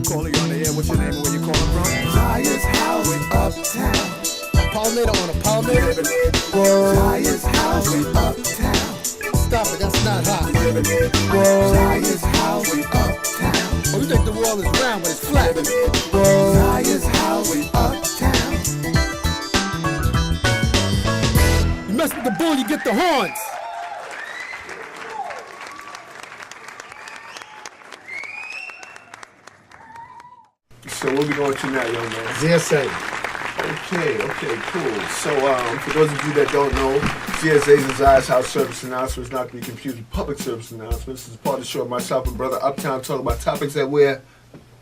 Duo calling you on the air. What's your name and where you calling from? Zaiyahs house uptown. Palmetto on a palmetto. Zaiyahs house uptown. Stop it, that's not hot. Zaiyahs house uptown. Oh, you think the world is round, but it's flat. Zaiyahs house uptown. You mess with the bull, you get the horns. So what we going to now, young man? ZSA. Okay, cool. So for those of you that don't know, GSA's and Zaiyahs House Service Announcements, not to be confused with public service announcements. This is part of the show of myself and brother Uptown talking about topics that we're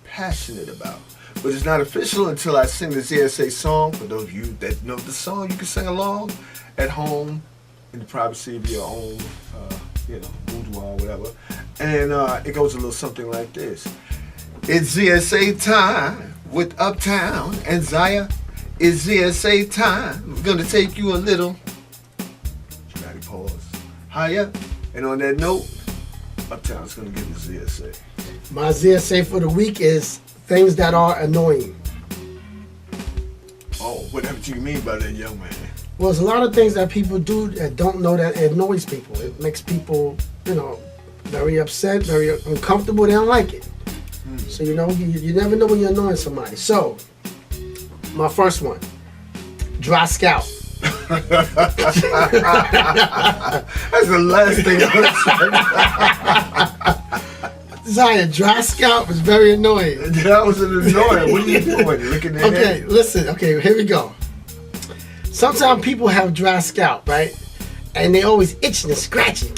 passionate about. But it's not official until I sing the ZSA song. For those of you that know the song, you can sing along at home in the privacy of your own, boudoir or whatever. And it goes a little something like this. It's ZSA time with Uptown and Zaiyah. It's ZSA time. We're gonna take you a little dramatic pause higher. And on that note, Uptown's gonna give you ZSA. My ZSA for the week is things that are annoying. Oh, whatever you mean by that, young man? Well, there's a lot of things that people do that don't know that it annoys people. It makes people, very upset, very uncomfortable. They don't like it. So, you never know when you're annoying somebody. So, my first one, dry scalp. That's the last thing I was saying. Zaiyah, dry scalp is very annoying. That was an annoying. What are you doing? Looking at Okay, listen. Okay, here we go. Sometimes people have dry scalp, right? And they always itching and scratching.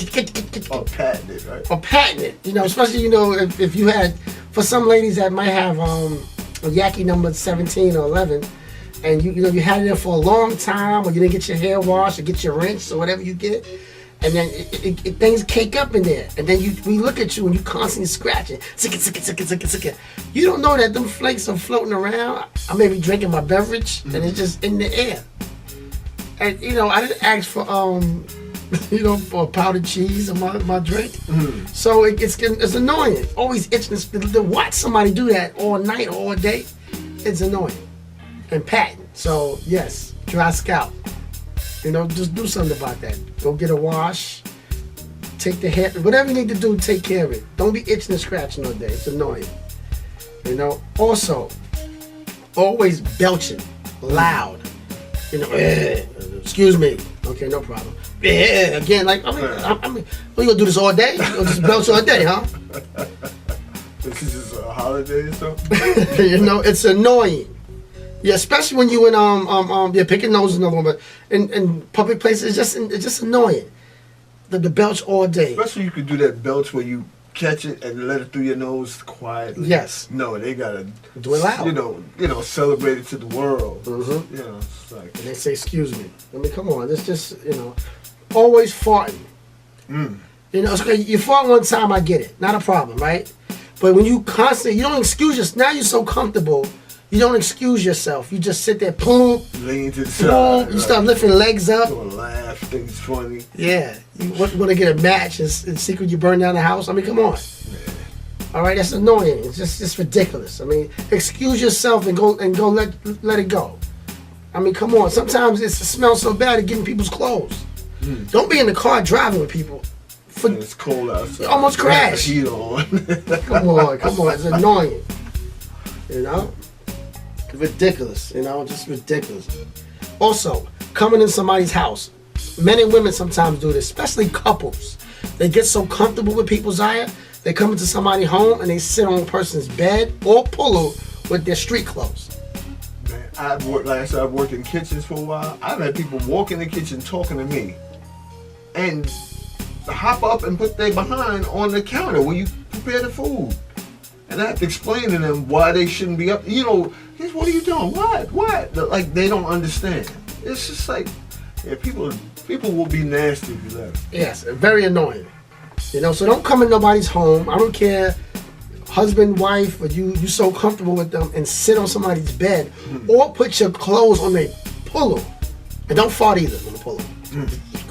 Or patting it, right? Or patting it. Especially, if you had, for some ladies that might have a Yaki number 17 or 11, and you had it there for a long time, or you didn't get your hair washed or get your rinse or whatever you get, and then things cake up in there, and then we look at you and you constantly scratching, sick. You don't know that them flakes are floating around. I may be drinking my beverage and it's just in the air. And I didn't ask for for powdered cheese in my drink, so it's annoying. Always itching to watch somebody do that all night or all day. It's annoying and patting. So yes, dry scalp. Just do something about that. Go get a wash. Take the hair, whatever you need to do, take care of it. Don't be itching and scratching all day. It's annoying. Also, always belching loud. Excuse me. Okay, no problem. Again, I mean, what, you gonna do this all day? You gonna just belch all day, huh? This is just a holiday or something? It's annoying. Yeah, especially when you in picking nose is another one, but in public places, it's just annoying. The belch all day. Especially you could do that belch where you catch it and let it through your nose quietly. Yes. No, they gotta do it loud. Celebrate it to the world. Mm-hmm. It's like, and they say, "Excuse me." I mean, come on. It's just always farting. It's okay. You fart one time, I get it, not a problem, right? But when you constantly, you don't excuse yourself. Now you're so comfortable, you don't excuse yourself. You just sit there, boom, lean to the side. You start lifting legs up. Laugh, think it's funny. Yeah, you want to get a match and in secret you burn down the house. I mean, come on. Yeah. All right, that's annoying. It's just ridiculous. I mean, excuse yourself and go let it go. I mean, come on. Sometimes it smells so bad it getting people's clothes. Don't be in the car driving with people. It's cold outside. You almost crash. Heat on. Come on. It's annoying. Ridiculous. Just ridiculous. Also, coming in somebody's house. Men and women sometimes do this, especially couples. They get so comfortable with people, Zaiyah. They come into somebody's home and they sit on a person's bed or pillow with their street clothes. Man, I've worked in kitchens for a while. I've had people walk in the kitchen talking to me and hop up and put their behind on the counter when you prepare the food. And I have to explain to them why they shouldn't be up. What are you doing? What? Like, they don't understand. It's just like, people will be nasty if you let them. Yes, very annoying. So don't come in nobody's home. I don't care, husband, wife, or you so comfortable with them and sit on somebody's bed or put your clothes on their pillow. And don't fart either on the pillow.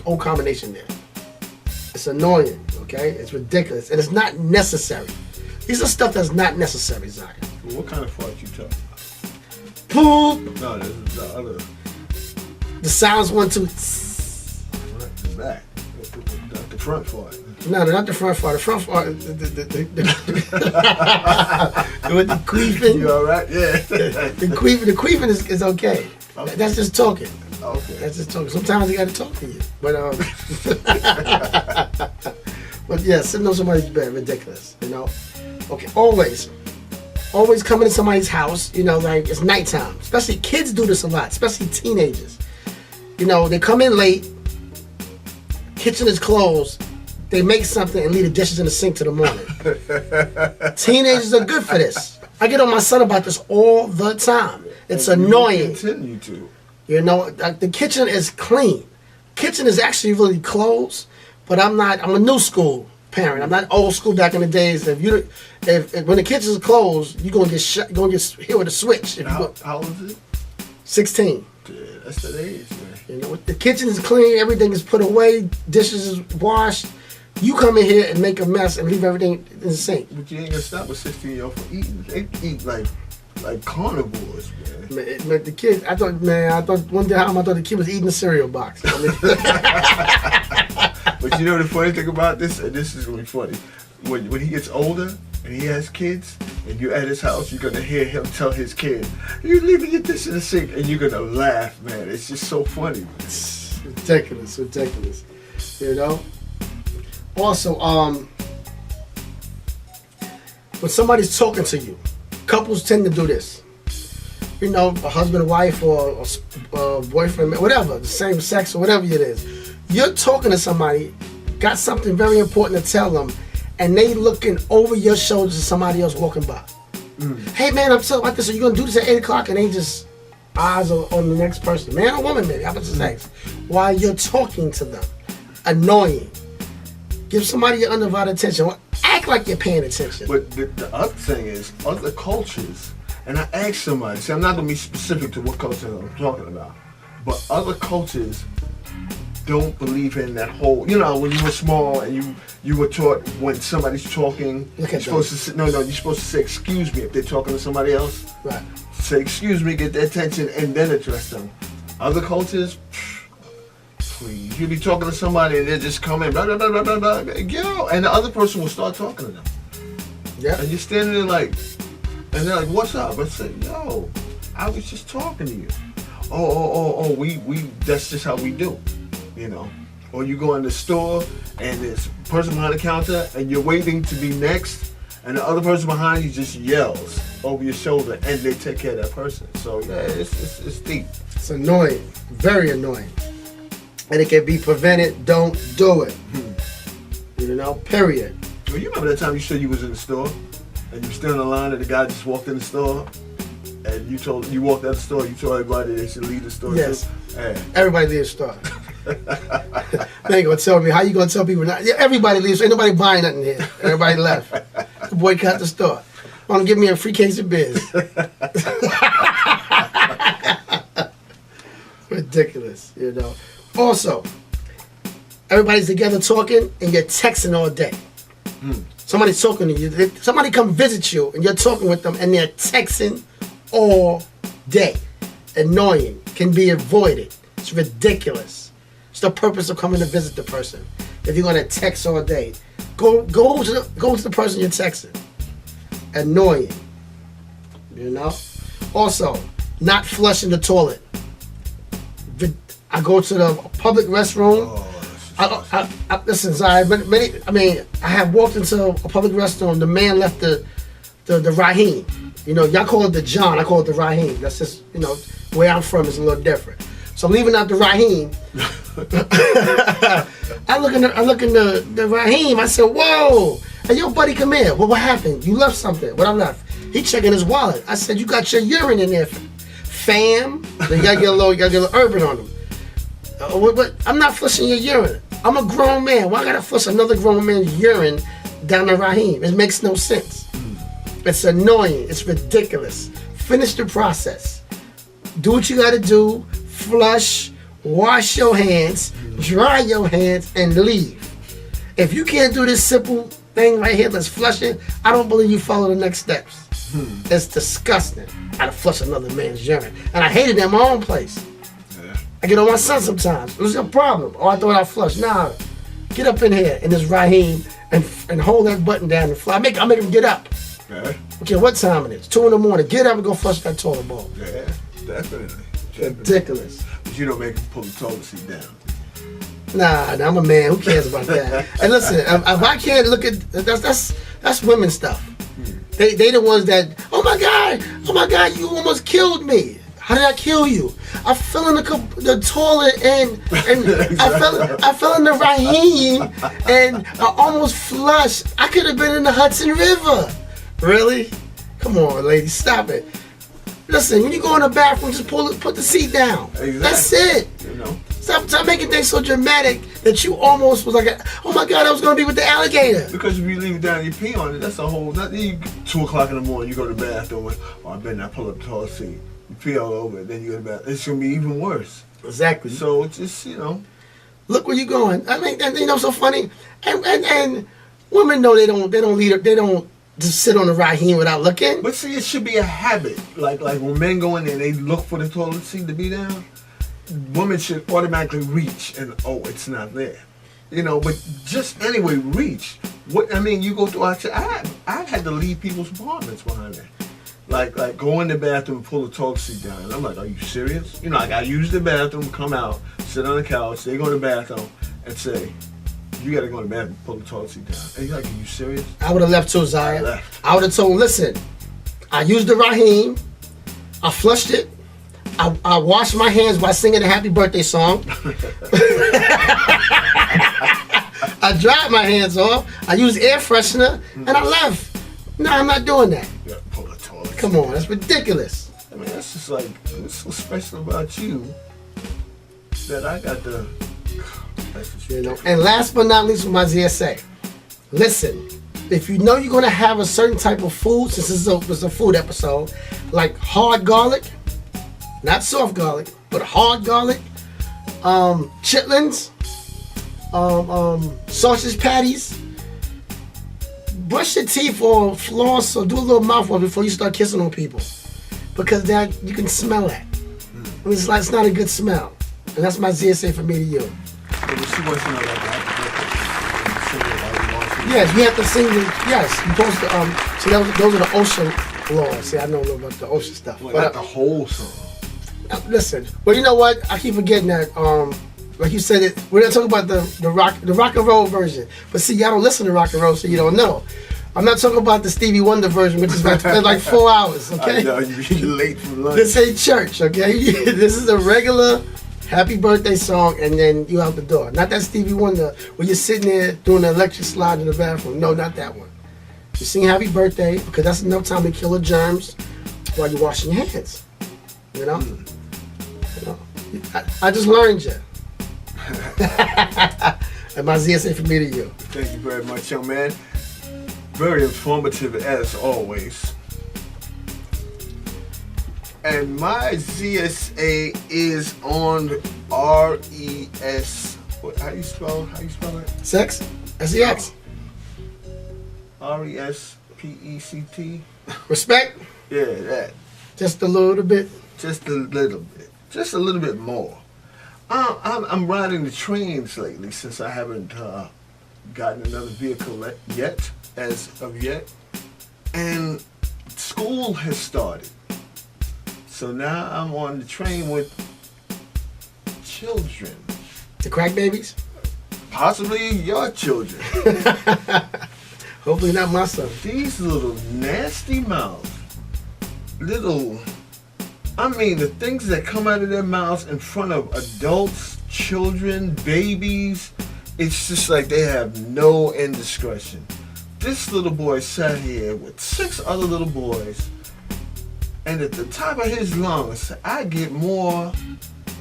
Whole combination there. It's annoying, okay? It's ridiculous. And it's not necessary. These are stuff that's not necessary, Zaiyah. Well, what kind of fart you talking about? Poop. No, this is the other. The sounds 1, 2. Right, the back. The front fart. No, not the front fart. The front fart. With the queefing. You all right? Yeah. The queefing is okay. Okay. That's just talking. Okay. That's just talking. Sometimes I got to talk to you, but but yeah, sitting on somebody's bed, ridiculous. You know. Okay, always coming to somebody's house. You know, like it's nighttime. Especially kids do this a lot. Especially teenagers. You know, they come in late. Kitchen is closed. They make something and leave the dishes in the sink till the morning. Teenagers are good for this. I get on my son about this all the time. It's annoying. Continue to. You know, the kitchen is clean. Kitchen is actually really closed, but I'm a new school parent. I'm not old school back in the days. If when the kitchen is closed, you're gonna get shut. You're gonna get hit with a switch. How old is it? 16. Yeah, that's that age, man. You know, the kitchen is clean. Everything is put away. Dishes is washed. You come in here and make a mess and leave everything in the sink. But you ain't gonna stop a 16-year-old from eating. They eat like carnivores, man. Man, the kid, I thought one time I thought the kid was eating a cereal box. I mean, But you know the funny thing about this, and this is gonna be funny. When he gets older and he has kids, and you're at his house, you're gonna hear him tell his kid, "You're leaving your dish in the sink," and you're gonna laugh, man. It's just so funny. it's ridiculous. You know. Also, when somebody's talking to you, couples tend to do this. You know, a husband and wife or a boyfriend, whatever, the same sex or whatever it is. You're talking to somebody, got something very important to tell them, and they looking over your shoulders to somebody else walking by. Hey man, I'm talking about this. Are you gonna do this at 8 o'clock? And they just eyes on the next person, man or woman, maybe. How about the sex? While you're talking to them, annoying. Give somebody your undivided attention. Act like you're paying attention. But the other thing is, other cultures, and I asked somebody, see, I'm not going to be specific to what culture I'm talking about, but other cultures don't believe in that whole, you know, when you were small and you were taught when somebody's talking, you're supposed to say, you're supposed to say excuse me if they're talking to somebody else. Right. Say excuse me, get their attention, and then address them. Other cultures, please. You'll be talking to somebody and they're just coming, blah, blah, blah, blah, blah, blah, yo, and the other person will start talking to them. Yeah. And you're standing there like, and they're like, what's up? I say, yo, I was just talking to you. Oh, we that's just how we do, you know. Or you go in the store and there's a person behind the counter and you're waiting to be next, and the other person behind you just yells over your shoulder and they take care of that person. So yeah, it's deep. It's annoying, very annoying. And it can be prevented. Don't do it. You know, period. Well, you remember that time you said you was in the store and you stood in the line and the guy just walked in the store and you walked out the store, you told everybody they should leave the store. Yes. Too? Hey. Everybody leaves the store. They ain't gonna tell me. How you gonna tell people not? Yeah, everybody leaves. Ain't nobody buying nothing here. Everybody left. Boycott the store. Want to give me a free case of beers. Ridiculous, you know. Also, everybody's together talking and you're texting all day. Somebody's talking to you. Somebody come visit you and you're talking with them and they're texting all day. Annoying. Can be avoided. It's ridiculous. It's the purpose of coming to visit the person. If you're gonna text all day, go to the person you're texting. Annoying. You know. Also, not flushing the toilet. I go to the public restroom. Listen, I have walked into a public restroom. The man left the Rahim. You know, y'all call it the John. I call it the Rahim. That's just, you know, where I'm from is a little different. So I'm leaving out the Rahim. I look in the Rahim. I said, "Whoa, hey, yo, buddy, come here. Well, what happened? You left something. What I left?" He checking his wallet. I said, "You got your urine in there, fam." You gotta get a little urban on him. What? I'm not flushing your urine. I'm a grown man. Why I gotta flush another grown man's urine down the Rahim? It makes no sense. It's annoying. It's ridiculous. Finish the process. Do what you gotta do. Flush. Wash your hands. Dry your hands and leave. If you can't do this simple thing right here, let's flush it. I don't believe you follow the next steps. It's disgusting. I had to flush another man's urine. And I hated it in my own place. Yeah. I get on my son sometimes. What's your problem? Oh, I thought I flushed. Nah. Get up in here in this Raheem and hold that button down and fly. I'll make him get up. Yeah. Okay, what time it is? 2 in the morning. Get up and go flush that toilet bowl. Yeah. Definitely. Ridiculous. But you don't make him pull the toilet seat down. Nah, I'm a man. Who cares about that? And listen, if I can't look at that's women stuff. They the ones that oh my god, you almost killed me. How did I kill you? I fell in the toilet and Exactly. I fell in the Raheem and I almost flushed. I could have been in the Hudson River. Really? Come on, ladies, stop it. Listen, when you go in the bathroom, just put the seat down. Exactly. That's it. You know. Stop making things so dramatic that you almost was like, oh my God, I was gonna be with the alligator. Because if you leave it down and you pee on it, that's a whole. Not 2 o'clock in the morning, you go to the bathroom. And, I better not pull up the toilet seat. You pee all over it, then you go to the bathroom. It's gonna be even worse. Exactly. So it's just Look where you're going. I mean, and, so funny. And women know they don't just sit on the Raheem without looking. But see, it should be a habit. Like when men go in there, they look for the toilet seat to be down. Women should automatically reach and it's not there. But just anyway, reach. You go through I've had to leave people's apartments behind that. Like go in the bathroom and pull the toilet seat down. And I'm like, are you serious? I use the bathroom, come out, sit on the couch, they go to the bathroom and say, you gotta go to the bathroom, pull the toilet seat down. And you're like, are you serious? I would have left too, Zaya. I left. I would have told him, listen, I used the Raheem, I flushed it, I washed my hands by singing a happy birthday song. I dried my hands off, I used air freshener, and I left. No, I'm not doing that. You gotta pull the toilet Come seat on, down. that's ridiculous. I mean, that's just like, what's so special about you that I got the. That's just And last but not least, with my ZSA, listen, if you know you're gonna have a certain type of food, since this is a food episode, like hard garlic, not soft garlic, but hard garlic, chitlins, sausage patties, brush your teeth or floss or do a little mouthwash before you start kissing on people, because that you can smell that. I mean, it's not a good smell, and that's my ZSA for me to you. But she wants to know that. Yes, you have to sing the, yes, you're supposed to, see, those are the OSHA laws. See, I know a little about the OSHA stuff. Well, But, not the whole song. listen, well, you know what? I keep forgetting that, like you said, we're not talking about the rock and roll version. But see, y'all don't listen to rock and roll, so you don't know. I'm not talking about the Stevie Wonder version, which is like 4 hours, okay? I know, you're late for lunch. This ain't church, okay? This is a regular happy birthday song, and then you out the door. Not that Stevie Wonder where you're sitting there doing the electric slide in the bathroom. No, not that one. You sing happy birthday because that's enough time to kill the germs while you're washing your hands. You know? I just learned you. And my ZSA from me to you. Thank you very much, young man. Very informative as always. And my ZSA is on RES. How you spell it? Sex? SEX. RESPECT. Respect? Yeah, that. Just a little bit. Just a little bit. Just a little bit more. I'm riding the trains lately since I haven't gotten another vehicle yet, as of yet. And school has started. So now I'm on the train with children. The crack babies? Possibly your children. Hopefully not my son. These little nasty mouths. The things that come out of their mouths in front of adults, children, babies, it's just like they have no indiscretion. This little boy sat here with 6 other little boys, and at the top of his lungs, I get more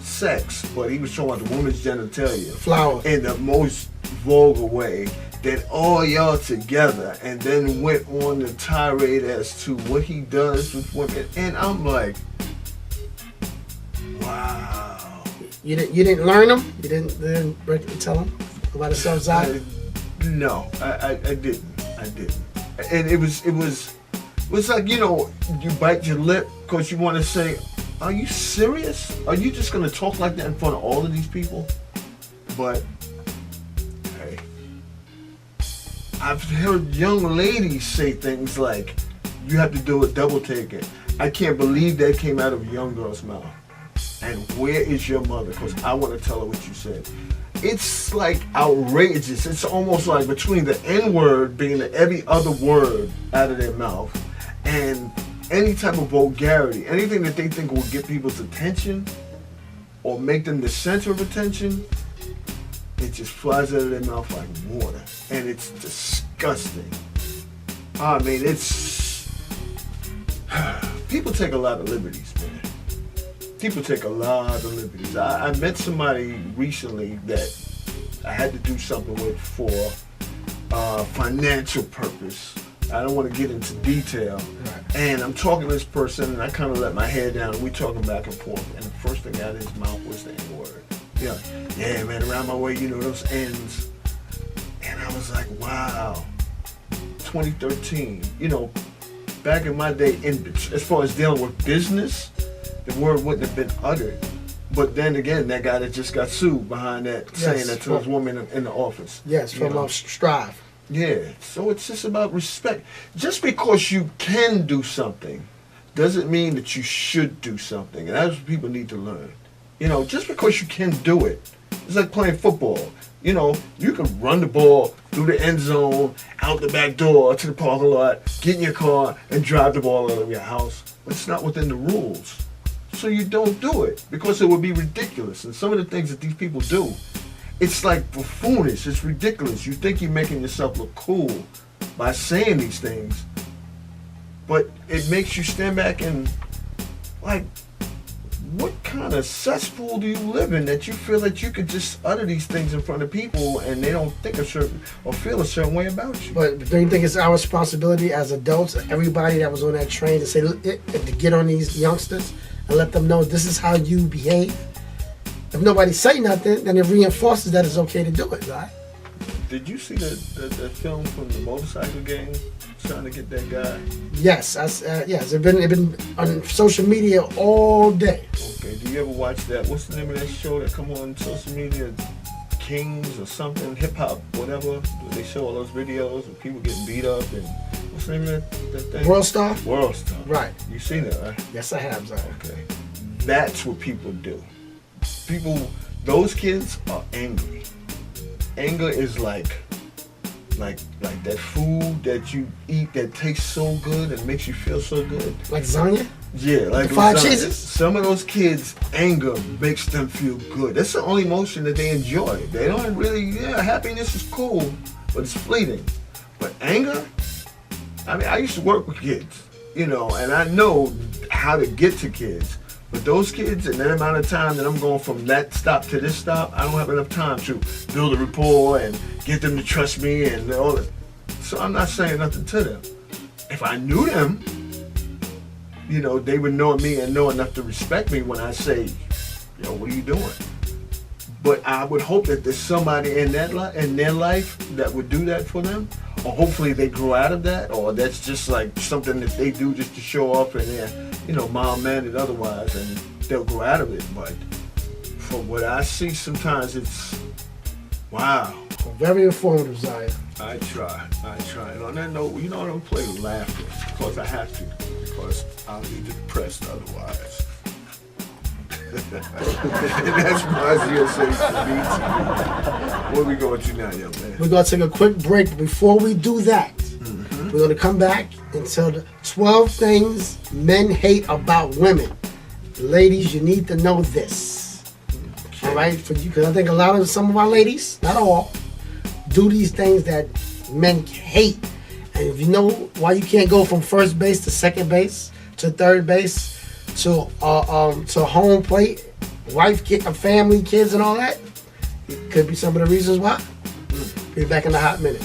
sex, but he was talking about the woman's genitalia. Flower. In the most vulgar way, than all y'all together, and then went on the tirade as to what he does with women. And I'm like, wow. You didn't learn them? You didn't tell them about the self-side? No, I didn't. And it was It's like, you know, you bite your lip because you want to say, are you serious? Are you just going to talk like that in front of all of these people? But, hey, I've heard young ladies say things like, you have to do a double take it. I can't believe that came out of a young girl's mouth. And where is your mother? Because I want to tell her what you said. It's like outrageous. It's almost like between the N-word being every other word out of their mouth and any type of vulgarity, anything that they think will get people's attention or make them the center of attention, it just flies out of their mouth like water. And it's disgusting. I mean, it's... People take a lot of liberties, man. People take a lot of liberties. I met somebody recently that I had to do something with for financial purpose. I don't want to get into detail. Right. And I'm talking to this person, and I kind of let my hair down, and we talking back and forth. And the first thing out of his mouth was the N-word. Yeah, man, around my way, you know, those N's. And I was like, wow. 2013, you know, back in my day, as far as dealing with business, the word wouldn't have been uttered. But then again, that guy that just got sued behind that, saying that to those women in the office. Yes, from Strive. Yeah, so it's just about respect. Just because you can do something doesn't mean that you should do something. And that's what people need to learn. You know, just because you can do it, it's like playing football. You know, you can run the ball through the end zone, out the back door to the parking lot, get in your car, and drive the ball out of your house. But it's not within the rules. So you don't do it because it would be ridiculous. And some of the things that these people do, it's like buffoonish. It's ridiculous. You think you're making yourself look cool by saying these things, but it makes you stand back and, like, what kind of cesspool do you live in that you feel that you could just utter these things in front of people and they don't think a certain or feel a certain way about you? But don't you think it's our responsibility as adults, everybody that was on that train, to say, to get on these youngsters and let them know this is how you behave? If nobody say nothing, then it reinforces that it's okay to do it, right? Did you see the film from the motorcycle gang trying to get that guy? Yes, yes. It's been on social media all day. Okay, do you ever watch that? What's the name of that show that come on social media? Kings or something, hip hop, whatever. They show all those videos of people getting beat up and what's the name of that thing? World Star? World Star. Right. You seen it, right? Yes, I have, Zach. Okay. That's what people do. Those kids are angry. Anger is like that food that you eat that tastes so good and makes you feel so good. Like lasagna? Yeah, like the fried lasagna. cheeses? Some of those kids' anger makes them feel good. That's the only emotion that they enjoy. They don't really, happiness is cool, but it's fleeting. But anger, I mean, I used to work with kids, and I know how to get to kids. But those kids, in that amount of time that I'm going from that stop to this stop, I don't have enough time to build a rapport and get them to trust me and all that. So I'm not saying nothing to them. If I knew them, they would know me and know enough to respect me when I say, yo, what are you doing? But I would hope that there's somebody in their life that would do that for them. Or hopefully they grow out of that, or that's just like something that they do just to show off and they're, mild-mannered otherwise, and they'll grow out of it. But from what I see, sometimes it's, wow. Very informative, Zaiyah. I try. And on that note, I don't play with laughter because I have to, because I'll be depressed otherwise. And that's my Zaiyahs for me too. Where we going to now, young man? We're going to take a quick break, but before we do that, we're going to come back and tell the 12 things men hate about women. Ladies, you need to know this. Okay. All right? For you, because I think some of our ladies, not all, do these things that men hate. And if you know why you can't go from first base to second base to third base to home plate, wife, kid, family, kids, and all that, it could be some of the reasons why. Be back in a hot minute.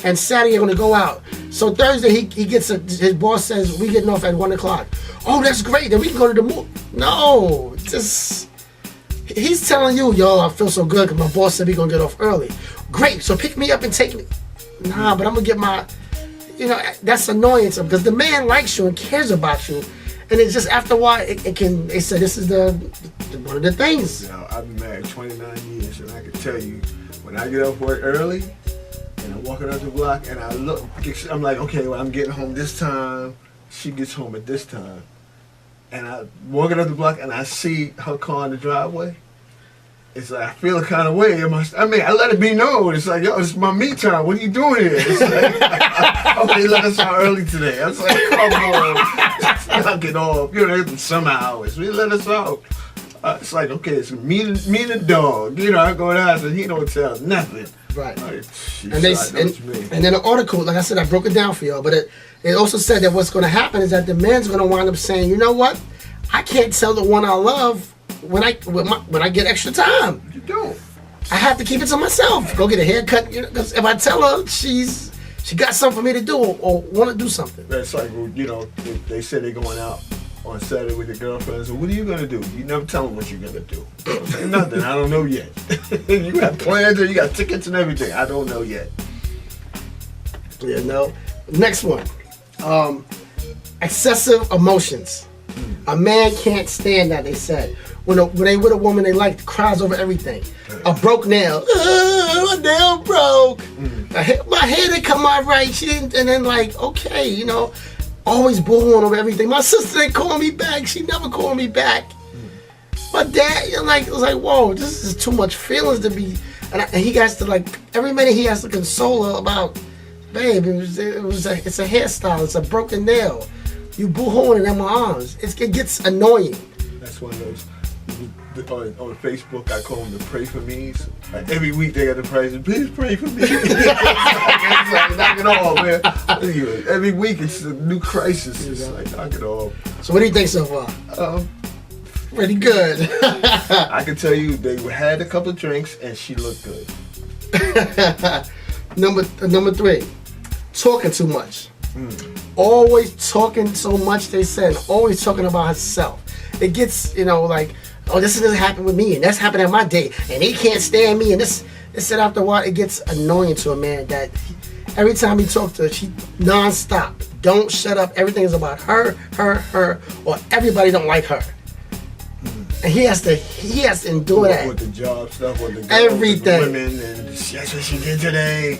and Saturday I'm gonna go out. So Thursday he gets his boss says we getting off at 1 o'clock. Oh, that's great. Then we can go to the movie. No, just he's telling you, yo, I feel so good because my boss said we gonna get off early. Great. So pick me up and take me. Nah, but I'm gonna get my. You know, that's annoying to him because the man likes you and cares about you, and it's just after a while it can. They said this is the one of the things. You know, I've been married 29 years, and I can tell you, when I get off work early, and I'm walking up the block, and I look, I'm like, okay, well, I'm getting home this time. She gets home at this time, and I walking up the block, and I see her car in the driveway. It's like, I feel a kind of way. I mean, I let it be known. It's like, yo, it's my me time. What are you doing here? It's like, oh, they let us out early today. I was like, come on. Knock it off. You know, some hours. We let us out. It's like, okay, it's me and the dog. You know, I go out and he don't tell nothing. Right. Like, And then the article, like I said, I broke it down for y'all, but it also said that what's going to happen is that the man's going to wind up saying, you know what? I can't tell the one I love when I get extra time. You don't. I have to keep it to myself. Go get a haircut, you know, because if I tell her she got something for me to do or want to do something. That's like, you know, they say they're going out on Saturday with their girlfriends. So what are you going to do? You never tell them what you're going to do. Don't say nothing. I don't know yet. You got plans or you got tickets and everything. I don't know yet. You know. Next one. Excessive emotions. A man can't stand that, they said. When they with a woman they like, cries over everything. A broke nail. My nail broke. My hair didn't come out right. She didn't, and then like, okay, you know, always booing over everything. My sister didn't call me back. She never called me back. My dad, it was like, whoa, this is too much feelings to be. And he has to like every minute he has to console her about, babe. It's a hairstyle. It's a broken nail. You boo-hooing in my arms. It gets annoying. That's one of those. On Facebook, I call them the pray for me's. Like every week they got the praise. Please pray for me. It's like, knock it off, man. Every week it's a new crisis. It's like, knock it off. So what do you think so far? Pretty good. I can tell you they had a couple of drinks and she looked good. Number 3, talking too much. Always talking so much, they said. Always talking about herself. It gets, you know, like, oh, this doesn't happen with me, and that's happened at my day, and he can't stand me, and this said after a while, it gets annoying to a man that every time he talks to her, she non-stop. Don't shut up. Everything is about her, or everybody don't like her. And he has to endure that. With the job stuff, with the girls, everything. With the women, and that's what she did today.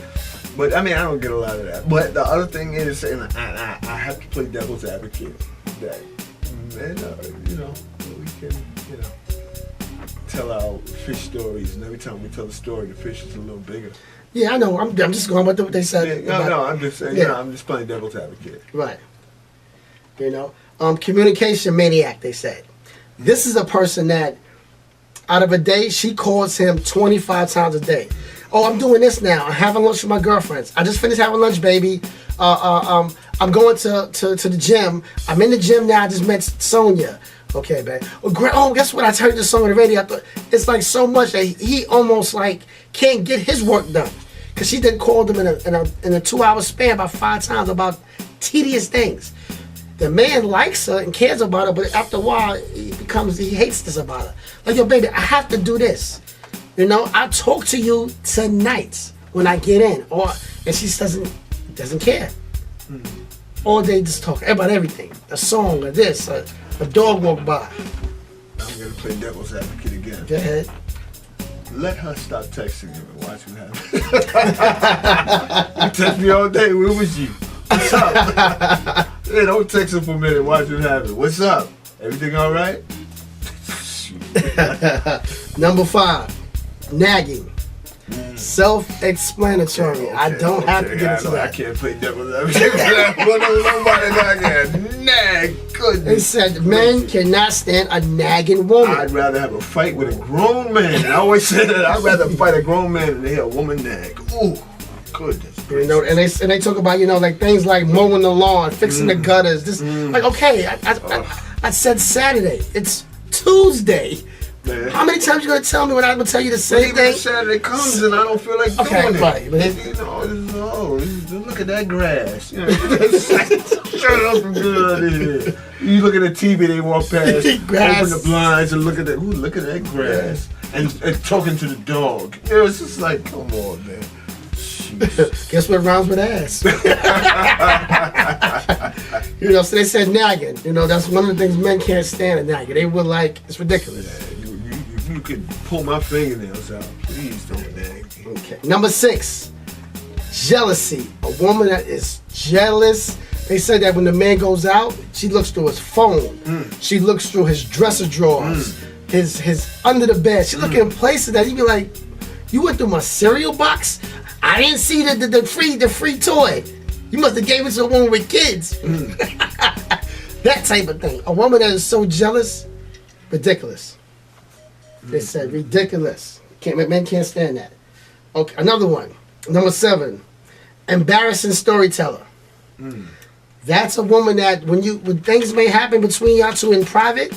But I mean, I don't get a lot of that. But the other thing is, and I have to play devil's advocate, that men, you know, we can, you know, tell our fish stories, and every time we tell a story, the fish is a little bigger. Yeah, I know. I'm just going by what they said. Yeah, no, I'm just saying. Yeah. You know, I'm just playing devil's advocate. Right. You know, communication maniac. They said this is a person that out of a day she calls him 25 times a day. Oh, I'm doing this now. I'm having lunch with my girlfriends. I just finished having lunch, baby. I'm going to the gym. I'm in the gym now. I just met Sonia. Okay, babe. Oh, guess what? I heard this song on the radio. It's like so much that he almost like can't get his work done because she then called him in a 2-hour span about 5 times about tedious things. The man likes her and cares about her, but after a while he hates this about her. Like, yo, baby, I have to do this. You know, I'll talk to you tonight when I get in. And she doesn't care. All day just talk about everything. A song or this, a dog walk by. I'm going to play devil's advocate again. Go ahead. Let her stop texting you and watch what happens. You text me all day. Where was you? What's up? Hey, don't text her for a minute. Watch what happens. What's up? Everything all right? Number 5. Nagging. Self-explanatory. Okay, I don't have to get into that. I can't play devil's advocate. Nobody nagging. Nag. Goodness. They said men cannot stand a nagging woman. I'd rather have a fight with a grown man. I always say that. I'd rather fight a grown man than to hear a woman nag. Ooh, goodness. You know, and they talk about, you know, like things like mowing the lawn, fixing the gutters. This like, okay, I said Saturday. It's Tuesday. Man. How many times you gonna tell me when I'm gonna tell you the same thing? Saturday comes and I don't feel like doing it. Right, but you know, oh, look at that grass. You know, shut up and get out of here. You look at the TV, they walk past, Grass. open the blinds and look at that. Ooh, look at that grass. And talking to the dog. You know, it's just like, come on, man. Jeez. Guess what rhymes with ass? You know, so they said nagging. You know, that's one of the things men can't stand, a nagging. They were like, it's ridiculous. Yeah, you could pull my fingernails out. Please don't nag me. Okay. Number 6, jealousy. A woman that is jealous. They said that when the man goes out, she looks through his phone. She looks through his dresser drawers, his under the bed. She look in places that he'd be like, you went through my cereal box? I didn't see the free toy. You must have gave it to a woman with kids. That type of thing. A woman that is so jealous, ridiculous. They said ridiculous. Men can't stand that. Okay, another one. Number 7, embarrassing storyteller. That's a woman that when things may happen between y'all two in private,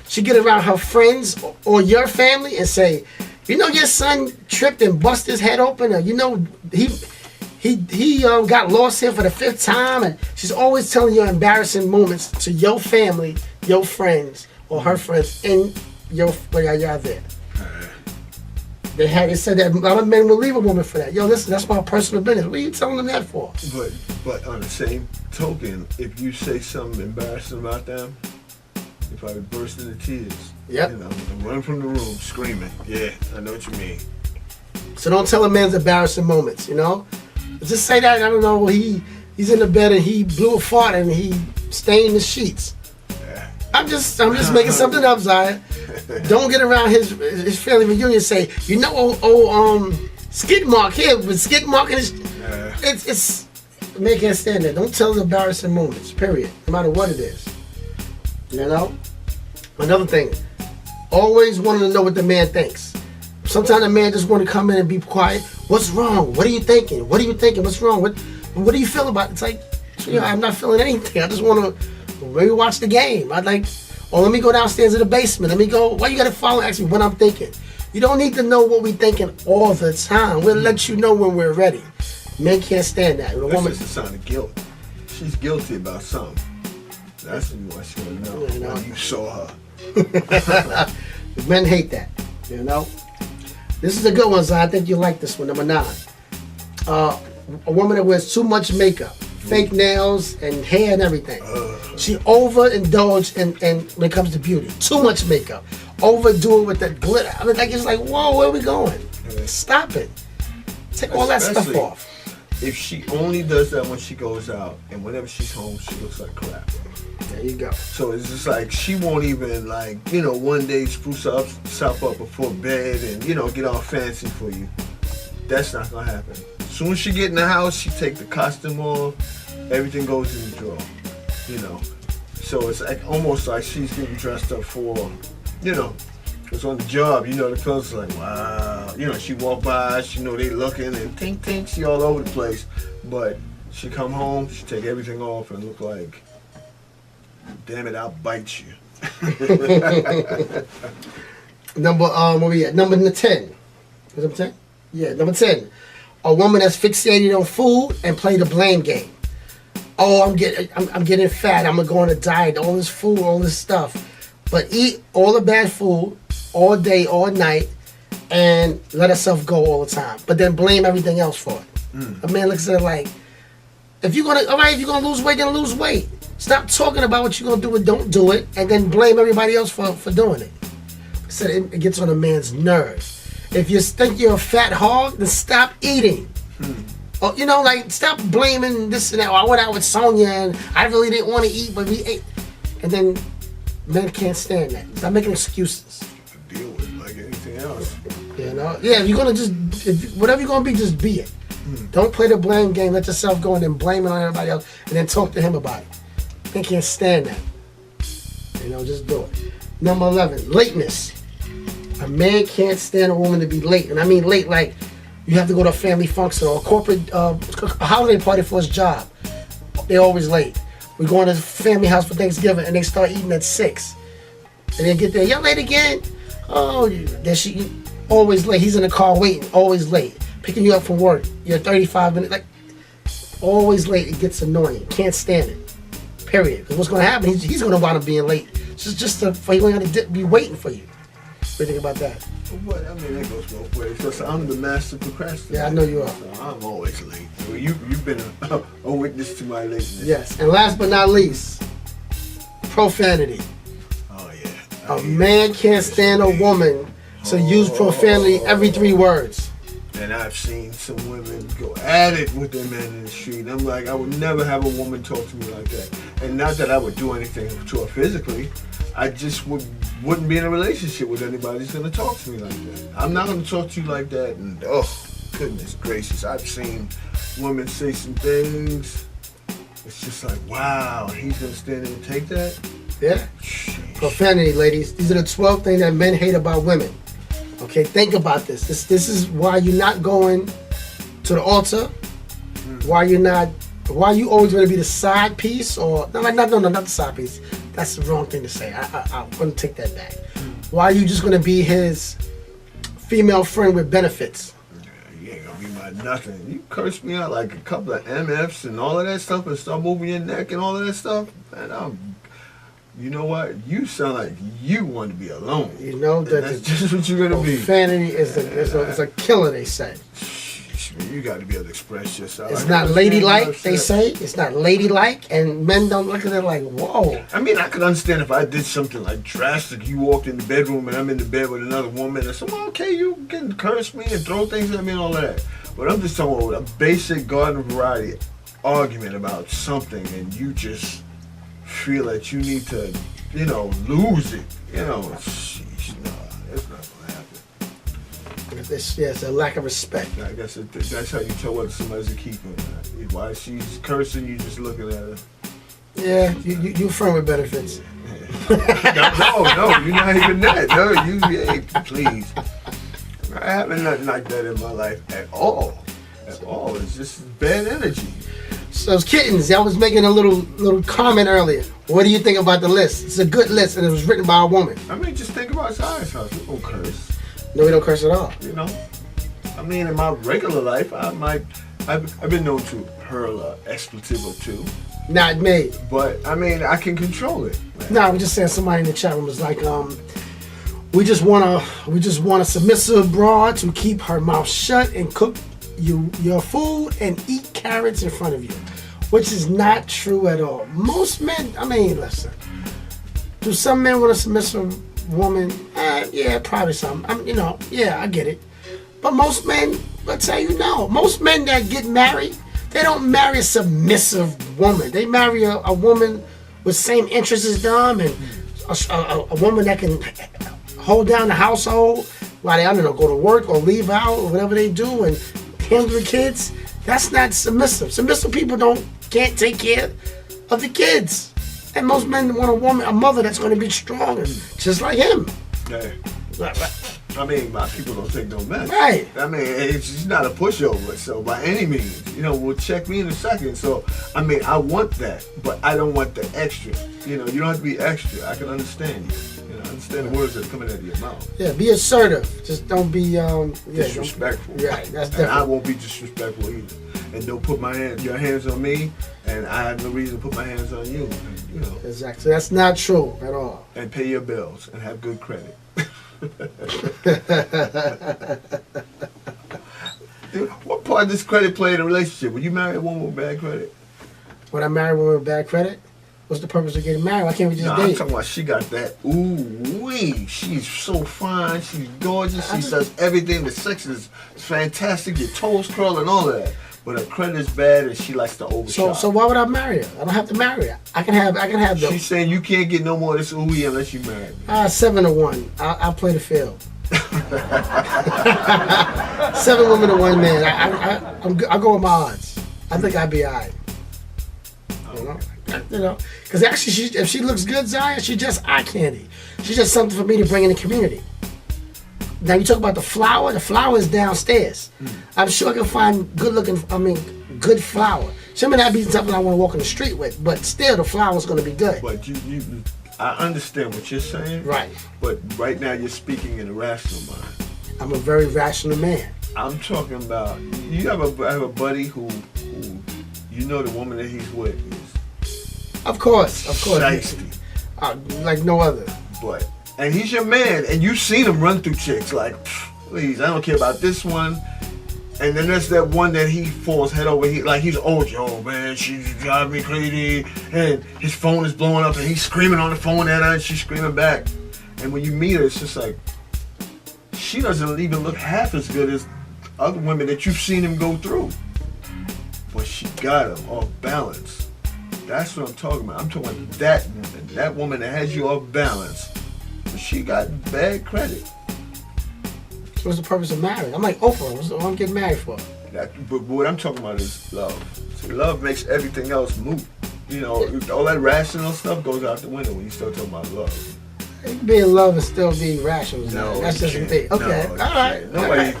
she get around her friends or your family and say, you know, your son tripped and bust his head open, or you know, he got lost here for the 5th time, and she's always telling you embarrassing moments to your family, your friends, or her friends, and y'all there. They said that a lot of men will leave a woman for that. Yo, listen, that's my personal business. What are you telling them that for? But on the same token, if you say something embarrassing about them, you probably burst into tears. Yep. You know, and run from the room screaming. Yeah, I know what you mean. So don't tell a man's embarrassing moments, you know? Just say that, I don't know, he's in the bed and he blew a fart and he stained the sheets. Yeah. I'm just making something up, Zaiyah. Don't get around his family reunion and say, you know, skid mark here, but skid mark in his... It's man can't stand that. Don't tell the embarrassing moments, period. No matter what it is. You know? Another thing, always wanting to know what the man thinks. Sometimes a man just want to come in and be quiet. What's wrong? What are you thinking? What are you thinking? What's wrong? What do you feel about it? It's like, you know, I'm not feeling anything. I just want to maybe watch the game. I'd like, or let me go downstairs to the basement. Let me go. Why you got to follow and ask me what I'm thinking? You don't need to know what we're thinking all the time. We'll let you know when we're ready. Men can't stand that. That's just a sign of guilt. She's guilty about something. That's what she want to know when you saw her. Men hate that, you know. This is a good one, so I think you like this one. Number 9. A woman that wears too much makeup, fake nails and hair and everything. She overindulged in when it comes to beauty. Too much makeup. Overdo it with the glitter. I mean, like it's like, whoa, where are we going? Stop it. Take all that stuff off. If she only does that when she goes out, and whenever she's home, she looks like crap. There you go. So it's just like she won't even one day spruce herself up before bed and get all fancy for you. That's not gonna happen. As soon as she get in the house, she take the costume off, everything goes in the drawer. So it's like almost like she's getting dressed up for, it's on the job. The fellas like, wow. She walk by, she know they looking and tink, she all over the place. But she come home, she take everything off and look like, damn it, I'll bite you. Where we at? Number 10. Was it 10? Yeah, number 10. A woman that's fixated on food and play the blame game. Oh, I'm getting fat. I'm gonna go on a diet. All this food, all this stuff, but eat all the bad food all day, all night, and let herself go all the time. But then blame everything else for it. A man looks at it like, if you're gonna lose weight, then lose weight. Stop talking about what you're gonna do and don't do it, and then blame everybody else for doing it. So it gets on a man's nerves. If you think you're a fat hog, then stop eating. Or, stop blaming this and that. I went out with Sonia and I really didn't want to eat, but we ate. And then men can't stand that. Stop making excuses. Deal with it like anything else. Yeah, if you're gonna whatever you're gonna be, just be it. Don't play the blame game. Let yourself go and then blame it on everybody else, and then talk to him about it. They can't stand that. Just do it. Number 11, lateness. A man can't stand a woman to be late, and I mean late like you have to go to a family function or a corporate a holiday party for his job. They're always late. We go to the family house for Thanksgiving, and they start eating at 6, and then get there. Y'all late again? Oh, then she always late. He's in the car waiting, always late, picking you up from work. You're 35 minutes. Like, always late, it gets annoying. Can't stand it. Period. Because what's going to happen, he's going to wind up being late. Just for you going to be waiting for you. What do you think about that? But I mean, that goes both ways. Listen, I'm the master procrastinator. Yeah, I know you are. So I'm always late. Well, you've been a witness to my lateness. Yes. And last but not least, profanity. Oh yeah. A man can't stand a woman to use profanity every 3 words. And I've seen some women go at it with their men in the street. I'm like, I would never have a woman talk to me like that. And not that I would do anything to her physically. I just wouldn't be in a relationship with anybody who's going to talk to me like that. I'm not going to talk to you like that. And oh, goodness gracious, I've seen women say some things. It's just like, wow, he's going to stand there and take that? Yeah. Jeez. Profanity, ladies. These are the 12 things that men hate about women. Okay, think about this. This is why you're not going to the altar. Why you always going to be the side piece, or not the side piece. That's the wrong thing to say. I'm going to take that back. Why you just going to be his female friend with benefits? You ain't gonna be my nothing. You curse me out like a couple of MFs and all of that stuff, and start moving your neck and all of that stuff, and you know what? You sound like you want to be alone. You know that that's just what you're gonna be. Profanity is a killer. They say. You got to be able to express yourself. It's not ladylike. They say it's not ladylike, and men don't look at it like, whoa. I mean, I could understand if I did something like drastic. You walked in the bedroom and I'm in the bed with another woman, and said, well, okay, you can curse me and throw things at me and all that. But I'm just talking about a basic garden variety argument about something, and you just feel that you need to, lose it. Sheesh, no, it's not gonna happen. It's a lack of respect. I guess that's how you tell whether somebody's a keeper. While she's cursing, you just looking at her. Yeah, you friend with benefits. No, you're not even that. No, please. I haven't nothing like that in my life at all. At all. It's just bad energy. So kittens, I was making a little comment earlier. What do you think about the list? It's a good list, and it was written by a woman. I mean, just think about Zaiyahs' house. We don't curse. No, we don't curse at all. I mean, in my regular life, I've been known to hurl an expletive or two. Not me. But I mean, I can control it. No, I'm just saying. Somebody in the chat room was like, we just want a submissive broad to keep her mouth shut and cook your food and eat carrots in front of you, which is not true at all. Most men, listen. Do some men want a submissive woman? Yeah, probably some. Yeah, I get it. But most men, I'll tell you no. Most men that get married, they don't marry a submissive woman. They marry a woman with same interests as them, and a woman that can hold down the household while they, go to work or leave out or whatever they do and handle the kids. That's not submissive. Submissive people can't take care of the kids. And most men want a mother that's going to be strong, just like him. Yeah. I mean, my people don't take no mess. Right. I mean, it's not a pushover, so by any means, we'll check me in a second. So, I mean, I want that, but I don't want the extra. You don't have to be extra. I can understand you. Understand the words that are coming out of your mouth. Yeah, be assertive. Just don't be disrespectful. Right, that's different. And I won't be disrespectful either. And don't put your hands on me, and I have no reason to put my hands on you. Exactly. That's not true at all. And pay your bills and have good credit. Dude, what part does credit play in a relationship? Would you marry a woman with bad credit? Would I marry a woman with bad credit? What's the purpose of getting married? Why can't we just date? I'm talking about she got that. Ooh-wee. She's so fine. She's gorgeous. She does everything. The sex is fantastic. Your toes curl and all of that. But her credit is bad and she likes to overshot. So why would I marry her? I don't have to marry her. I can have the... She's saying you can't get no more of this ooh-wee unless you marry me. 7 to 1. I'll play the field. 7 women to 1 man. I'll go with my odds. I think I'd be all right. Because actually, if she looks good, Zaiyahs, she's just eye candy. She's just something for me to bring in the community. Now you talk about the flower is downstairs. I'm sure I can find good flower. She may not be something I want to walk in the street with, but still the flower's going to be good. But I understand what you're saying. Right. But right now you're speaking in a rational mind. I'm a very rational man. I'm talking about, I have a buddy who you know the woman that he's with is Of course. shiesty. Like no other. But and he's your man, and you've seen him run through chicks like, please, I don't care about this one. And then there's that one that he falls head over heels, like he's old, yo, man, she's driving me crazy, and his phone is blowing up, and he's screaming on the phone at her, and she's screaming back. And when you meet her, it's just like, she doesn't even look half as good as other women that you've seen him go through. But she got him off balance. That's what I'm talking about. I'm talking about that woman that has you off balance. But she got bad credit. So what's the purpose of marriage? I'm like Oprah. What I'm getting married for? But what I'm talking about is love. See, love makes everything else moot. You know, all that rational stuff goes out the window when you start talking about love. You can be in love and still be rational. No, that's just can't. me. Okay, No, all right. Nobody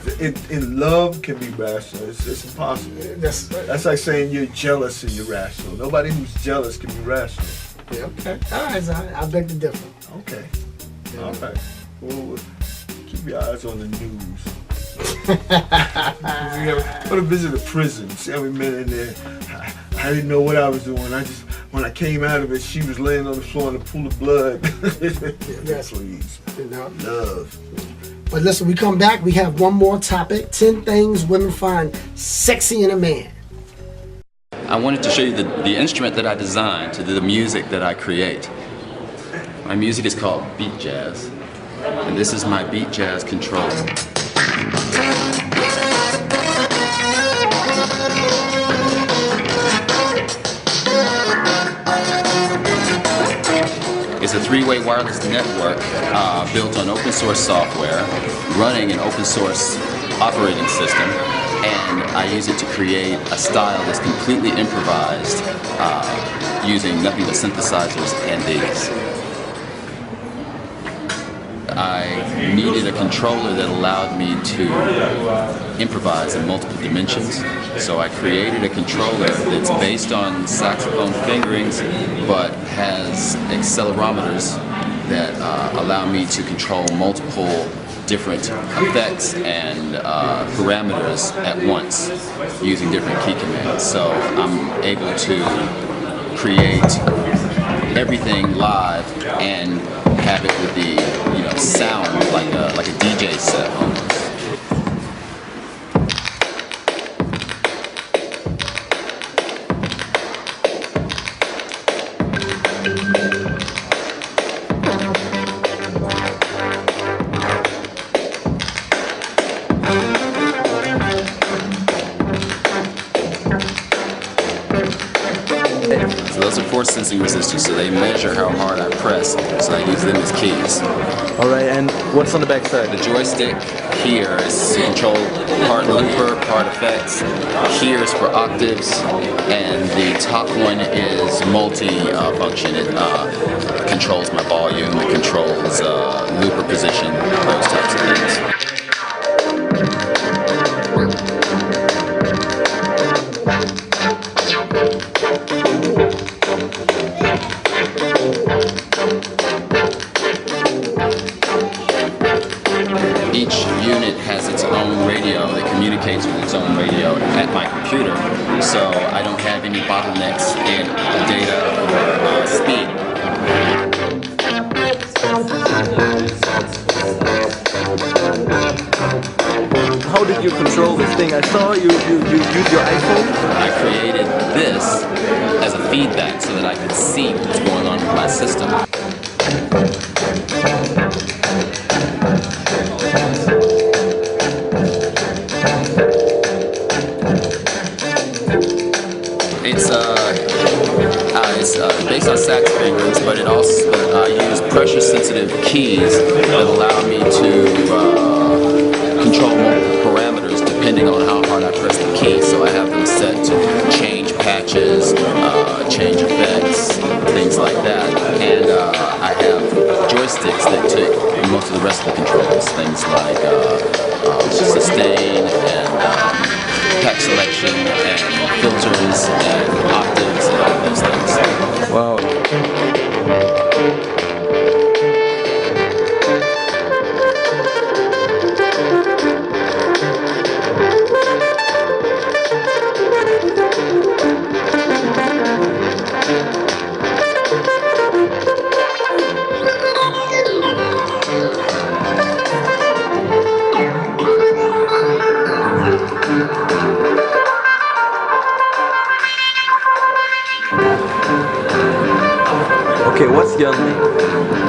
in love can be rational. It's impossible. That's like saying you're jealous and you're rational. Nobody who's jealous can be rational. Yeah, okay. All right, so I beg to differ. Okay. Yeah. All right. Well, keep your eyes on the news. Go to visit a prison. See how many men in there. I didn't know what I was doing. When I came out of it, she was laying on the floor in a pool of blood. Yes. Please. You know? Love. But listen, we come back. We have one more topic: 10 things women find sexy in a man. I wanted to show you the instrument that I designed to the music that I create. My music is called beat jazz, and this is my beat jazz controller. It's a three-way wireless network built on open source software, running an open source operating system, and I use it to create a style that's completely improvised using nothing but synthesizers and these. I needed a controller that allowed me to improvise in multiple dimensions, so I created a controller that's based on saxophone fingerings but has accelerometers that allow me to control multiple different effects and parameters at once using different key commands. So I'm able to create everything live and have it with the sound like a DJ set almost. So those are force sensing resistors, so they measure how hard I press, so I use them as keys. Alright, and what's on the back side? The joystick here is to control part looper, part effects. Here is for octaves, and the top one is multi-function. It controls my volume, it controls looper position, those types of things. Each unit has its own radio that communicates with its own radio at my computer, so I don't have any bottlenecks in data or speed. How did you control this thing? I saw you use your iPhone. I created this as a feedback so that I could see what's going on with my system. It's based on sax fingerings, but it also uses pressure-sensitive keys that allow me to control multiple parameters depending on how hard I press the key. So I have them set to change patches, change effects, things like that. And I have joysticks that take most of the rest of the controls, things like sustain and pack selection and filters and octaves and all those things. Wow.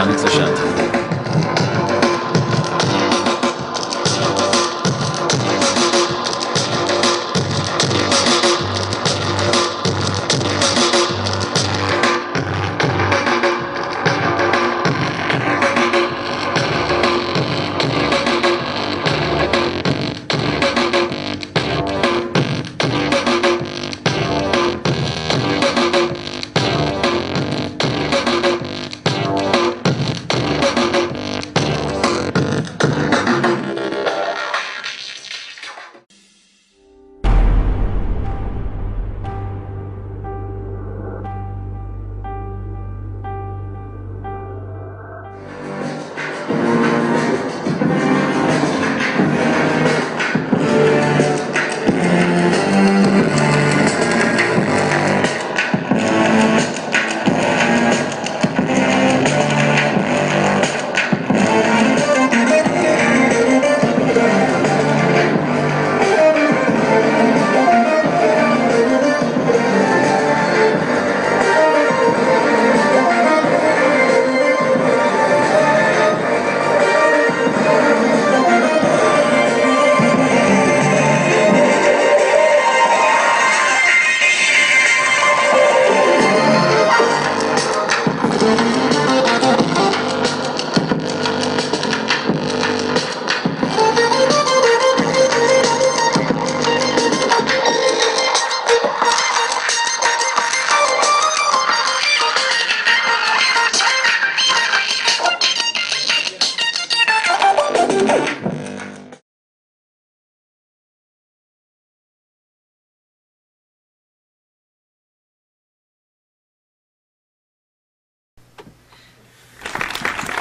Alex Ashanti.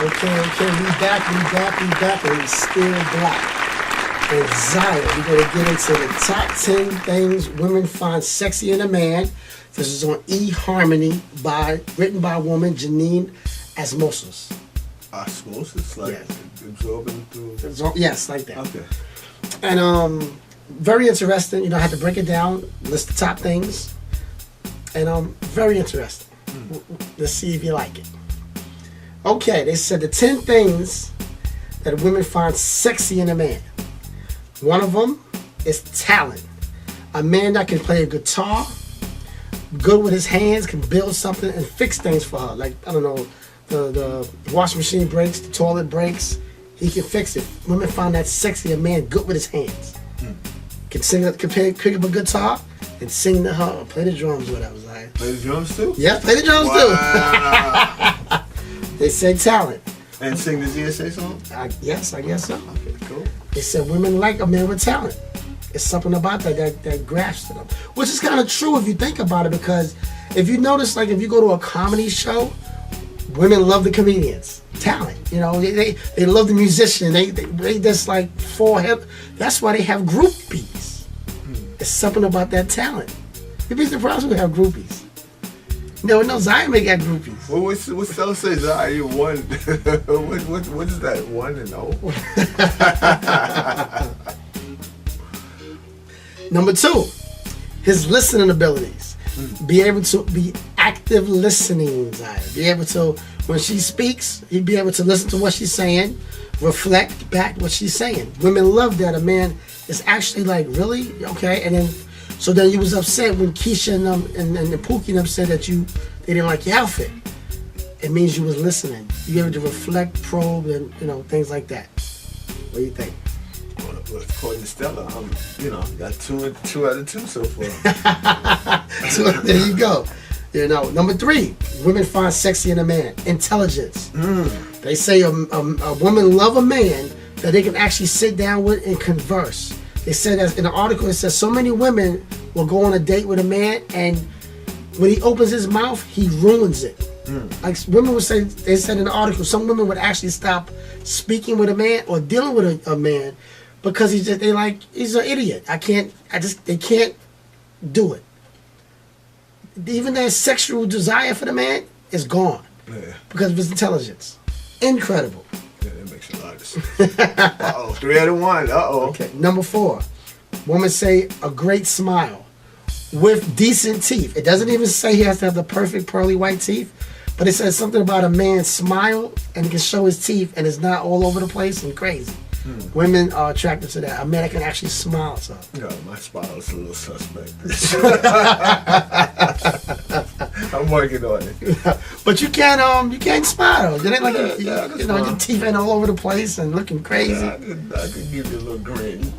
Okay, we back, and we still black. And Zaiyah, we're going to get into the top 10 things women find sexy in a man. This is on eHarmony, written by a woman, Janine Osmosis. Osmosis? Like absorbing through... Yes, like that. Okay. And very interesting. You know, I had to break it down, list the top things. And very interesting. Let's see if you like it. Okay, they said the 10 things that women find sexy in a man. One of them is talent. A man that can play a guitar, good with his hands, can build something and fix things for her. Like, I don't know, the washing machine breaks, the toilet breaks, he can fix it. Women find that sexy, a man good with his hands. Can sing, can pick up a guitar and sing to her or play the drums, whatever. Like, play the drums too? Yeah, play the drums too. They say talent. And sing the GSA song? Yes, I guess so. Okay, cool. They said women like a man with talent. It's something about that grasps to them. Which is kind of true if you think about it, because if you notice, like if you go to a comedy show, women love the comedians. Talent. You know, they love the musician. They just like fall head. That's why they have groupies. It's something about that talent. You'd be surprised when they have groupies. No, Zaiyah may got groupies. Well, what's Stella say? Zaiyah one. what is that? 1 and 0? Number 2, his listening abilities. Be able to be active listening, Zaiyah. Be able to, when she speaks, he'd be able to listen to what she's saying, reflect back what she's saying. Women love that. A man is actually like, really? Okay. And then, so then you was upset when Keisha and Pookie and them said that they didn't like your outfit. It means you was listening. You able to reflect, probe, and things like that. What do you think? Well, according to Stella, got 2 out of 2 so far. So there you go. Number 3, women find sexy in a man. Intelligence. They say a woman love a man that they can actually sit down with and converse. They said that in the article, it says so many women will go on a date with a man, and when he opens his mouth, he ruins it. Like women would say, they said in the article, some women would actually stop speaking with a man or dealing with a man because he's an idiot. They can't do it. Even their sexual desire for the man is gone because of his intelligence. Incredible. Yeah, that makes a lot of sense. Uh-oh, 3 out of 1. Uh-oh. Okay, number 4. Women say a great smile with decent teeth. It doesn't even say he has to have the perfect pearly white teeth, But it says something about a man's smile and he can show his teeth and it's not all over the place and crazy. Women are attracted to that. A man that can actually smile. So. No, my smile is a little suspect. I'm working on it. But you can't smile. It ain't like your teeth ain't all over the place and looking crazy. Yeah, I could give you a little grin.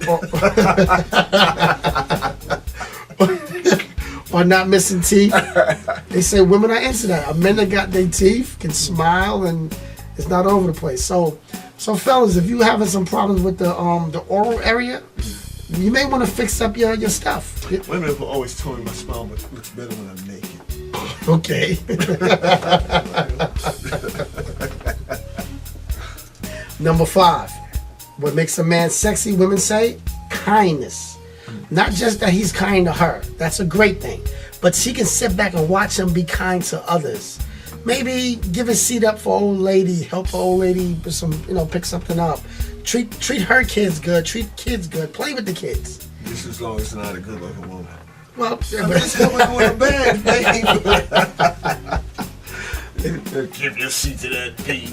Or not missing teeth. They say women are into that. A men that got their teeth can smile and it's not over the place. So fellas, if you having some problems with the oral area, you may want to fix up your stuff. Women have always told me my smile looks better when I'm naked. Okay. Number 5. What makes a man sexy, women say? Kindness. Not just that he's kind to her. That's a great thing. But she can sit back and watch him be kind to others. Maybe give a seat up for old lady. Help the old lady with some, pick something up. Treat her kids good. Treat kids good. Play with the kids. Just as long as it's not a good looking woman. Well, yeah, I'm just coming with a bad baby. Give your seat to that pig.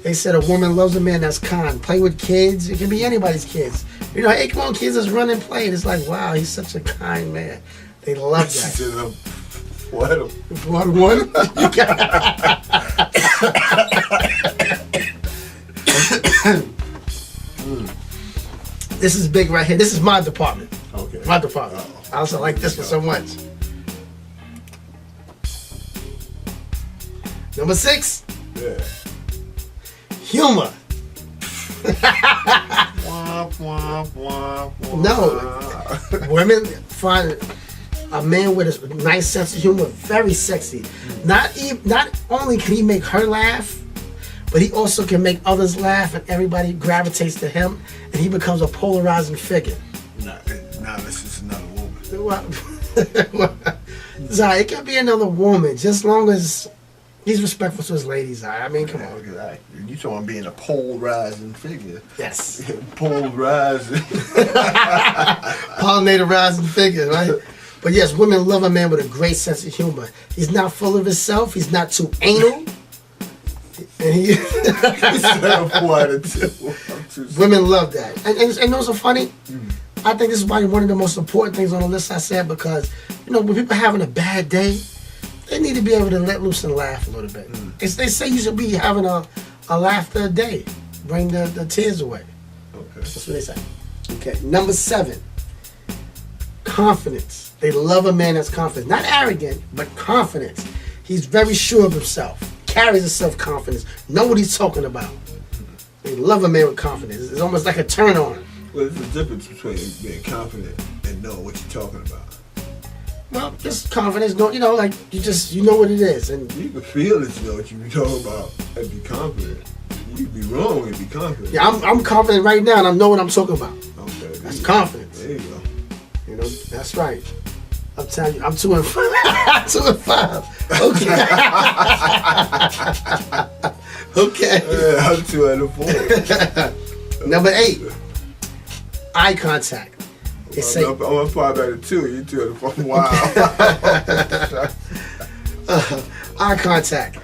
They said a woman loves a man that's kind. Play with kids. It can be anybody's kids. Hey, come on, kids, let's run and play. And it's like, wow, he's such a kind man. They love that. What? One? This is big right here. This is my department. Okay. My department. I also like this one so much. Number 6. Yeah. Humor. Womp, womp, womp, womp. No. Women find a man with a nice sense of humor very sexy. Not only can he make her laugh, but he also can make others laugh and everybody gravitates to him and he becomes a polarizing figure. Now this is another woman. Zai, it can be another woman just as long as he's respectful to his ladies. I mean, come on. You talking about being a polarizing figure. Yes. Polarizing. Pollinator rising figure, right? But yes, women love a man with a great sense of humor. He's not full of himself. He's not too anal. And women love that. And those are funny. I think this is probably one of the most important things on the list I said because, when people are having a bad day, they need to be able to let loose and laugh a little bit. They say you should be having a laughter day. Bring the tears away. Okay. That's what they say. Okay, number 7. Confidence. They love a man that's confident. Not arrogant, but confidence. He's very sure of himself. Carries a self-confidence. Know what he's talking about. They love a man with confidence. It's almost like a turn on. Well, there's a difference between being confident and knowing what you're talking about. Well, just confidence, like you know what it is, and you can feel that you know what you be talking about and be confident. You be wrong and be confident. Yeah, I'm confident right now, and I know what I'm talking about. Okay, that's confidence. There you go. That's right. I'm telling you, I'm 2 and 5. 2 and 5. Okay. Okay. Yeah, I'm 2 and 4. Number 8. Eye contact. I'm gonna fly back to 2. You 2 and 4. Wow. Eye contact.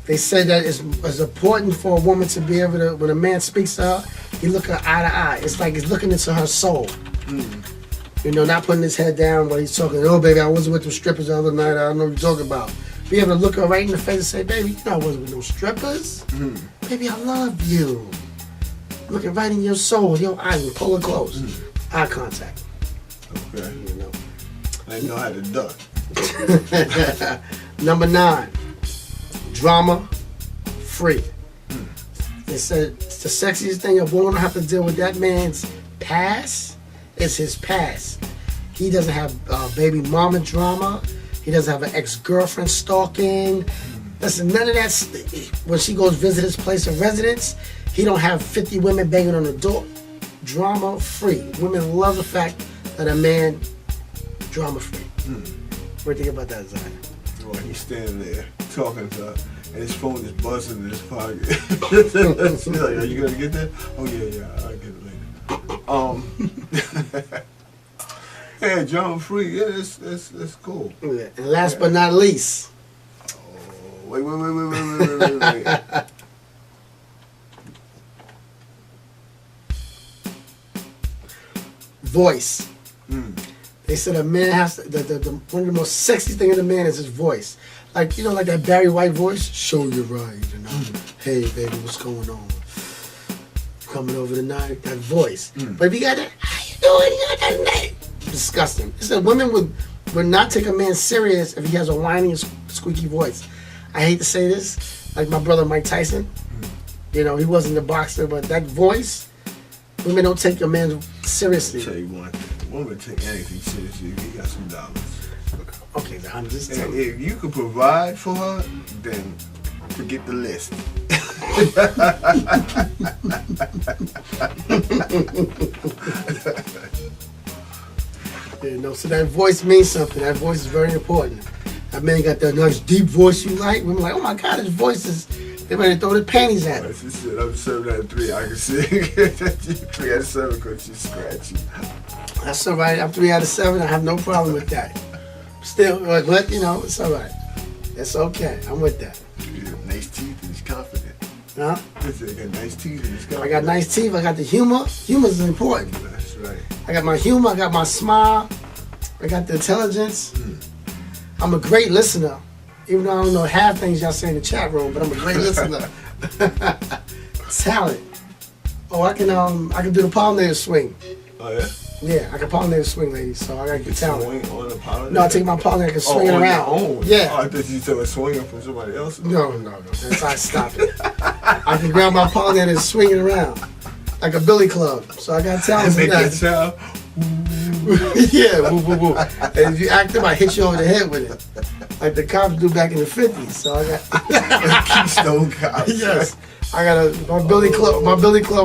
They say that it's important for a woman to be able to, when a man speaks to her, he look her eye to eye. It's like he's looking into her soul. Not putting his head down while he's talking. Oh, baby, I wasn't with them strippers the other night. I don't know what you're talking about. Be able to look her right in the face and say, baby, I wasn't with no strippers. Baby, I love you. Looking right in your soul, your eyes, and pull her close. Eye contact. Okay. I didn't know how to duck. Number 9. Drama free. They said it's the sexiest thing a woman don't have to deal with that man's past. It's his past. He doesn't have baby mama drama. He doesn't have an ex-girlfriend stalking. Listen, none of that. When she goes visit his place of residence, he don't have 50 women banging on the door. Drama free. Women love the fact that a man drama free. What do you think about that, Zion? Well, he's standing there talking to her, and his phone is buzzing in his pocket. She's like, are you gonna get that? Oh yeah, I'll get it later. Yeah, drama free. Yeah, that's cool. Yeah. And last but not least, Wait. Voice. They said a man has to, one of the most sexy thing in a man is his voice. Like, you know, like that Barry White voice. Show you right, you know. Hey, baby, what's going on? Coming over tonight. That voice. But if you got that, how you doing? You got that night. Disgusting. It said women would not take a man serious if he has a whiny and squeaky voice. I hate to say this, like my brother Mike Tyson. You know, he wasn't a boxer, but that voice, women don't take a man seriously. I'll tell you one thing. Women take anything seriously if you got some dollars. Okay, I'm just And telling you. if you could provide for her, then forget the list. You know, so that voice means something. That voice is very important. That man got that nice deep voice you like. Women like, oh my God, his voice is. They ready to throw their panties at him. She said, I'm 7 out of 3. I can sing. 3 out of 7 because she's scratchy. That's all right. I'm 3 out of 7. I have no problem with that. Still, but you know, it's all right. It's okay. I'm with that. He got nice teeth and he's confident. Huh? He said, he got nice teeth and he's confident. I got nice teeth. I got the humor. Humor is important. That's right. I got my humor. I got my smile. I got the intelligence. I'm a great listener. Even though I don't know half things y'all say in the chat room, but I'm a great listener. Talent. Oh, I can do the pollinator swing. Oh, yeah? Yeah, I can pollinator swing, ladies. So I got good talent. Swing on the pollinator? No, I take my pollinator and swing it on around. Your own? Yeah. Oh, I thought you said swinging from somebody else. No. That's I stop it. I can grab my pollinator and swing it around like a billy club. So I got talent. Make that sound. Yeah, woo, woo, woo. And if you act up, I hit you over the head with it. Like the cops do back in the 50s. So I got Keystone Cops. yes. I got my Billy Club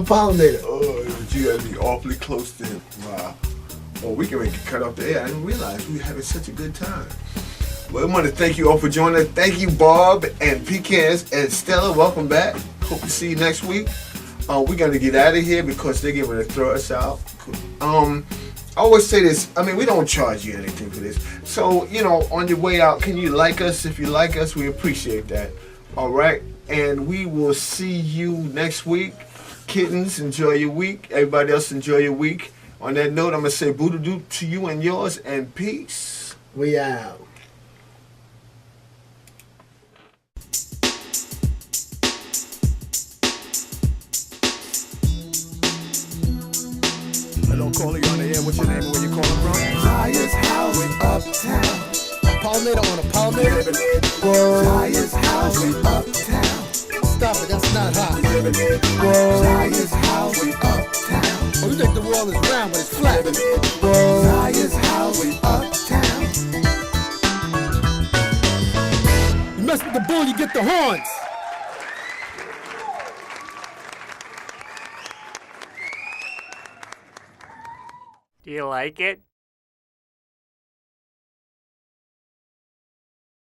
pollinator. Oh, but you gotta be awfully close to him. Wow. Well, we can make it cut off the air. I didn't realize we were having such a good time. Well, I want to thank you all for joining us. Thank you, Bob and Pecans and Stella. Welcome back. Hope to see you next week. We're gonna get out of here because they're getting ready to throw us out. I always say this, I mean, we don't charge you anything for this. So, you know, on your way out, can you like us? If you like us, we appreciate that. All right? And we will see you next week. Kittens, enjoy your week. Everybody else, enjoy your week. On that note, I'm going to say boo-doo-doo to you and yours, and peace. We out. I don't call you on the air. What's your name and where you calling from? Zaiyahs house uptown. Pollinator on a pollinator? Zaiyahs house uptown. Stop it, that's not hot. Zaiyahs house uptown. Oh, you think the world is round, but it's flat. Zaiyahs house uptown. You mess with the bull, you get the horns. Do you like it?